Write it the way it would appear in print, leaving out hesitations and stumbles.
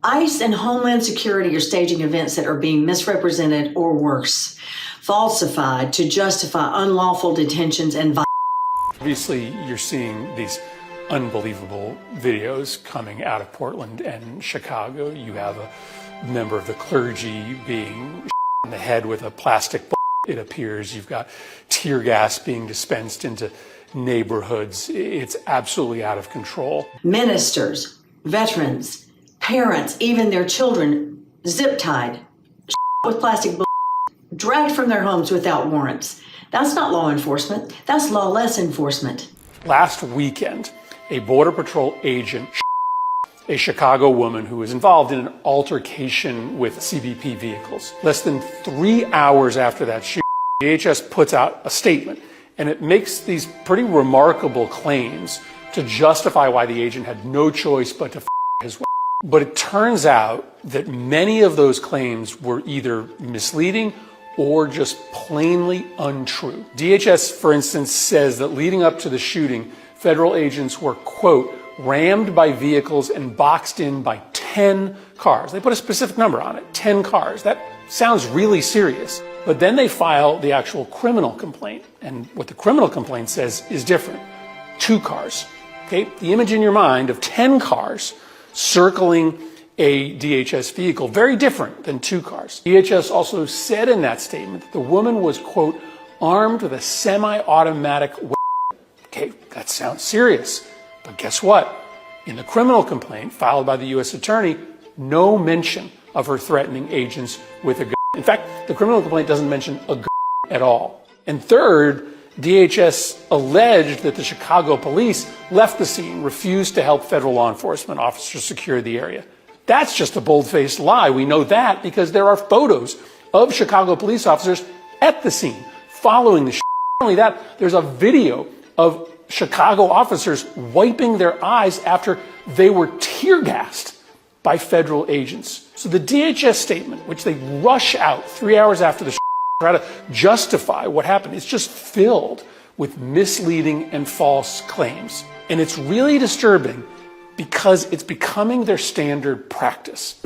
ICE and Homeland Security are staging events that are being misrepresented or worse, falsified to justify unlawful detentions and violence. Obviously, you're seeing these unbelievable videos coming out of Portland and Chicago. You have a member of the clergy being in the head with a plastic bullet, it appears. You've got tear gas being dispensed into neighborhoods. It's absolutely out of control. Ministers, veterans, parents, even their children, zip-tied, with plastic bullets, dragged from their homes without warrants. That's not law enforcement. That's lawless enforcement. Last weekend, a Border Patrol agent a Chicago woman who was involved in an altercation with CBP vehicles. Less than 3 hours after that shooting, DHS puts out a statement, and it makes these pretty remarkable claims to justify why the agent had no choice but to his wife. But it turns out that many of those claims were either misleading or just plainly untrue. DHS, for instance, says that leading up to the shooting, federal agents were, quote, rammed by vehicles and boxed in by 10 cars. They put a specific number on it, 10 cars. That sounds really serious. But then they file the actual criminal complaint. And what the criminal complaint says is different. 2 cars. Okay? The image in your mind of 10 cars circling a DHS vehicle, very different than 2 cars. DHS also said in that statement that the woman was, quote, armed with a semi-automatic weapon. Okay, that sounds serious. But guess what? In the criminal complaint filed by the U.S. Attorney, no mention of her threatening agents with a gun. In fact, the criminal complaint doesn't mention a gun at all. And third, DHS alleged that the Chicago police left the scene, refused to help federal law enforcement officers secure the area. That's just a bold-faced lie. We know that because there are photos of Chicago police officers at the scene following the shooting. Not only that, there's a video of Chicago officers wiping their eyes after they were tear-gassed by federal agents. So the DHS statement, which they rush out 3 hours after the to try to justify what happened, is just filled with misleading and false claims. And it's really disturbing because it's becoming their standard practice.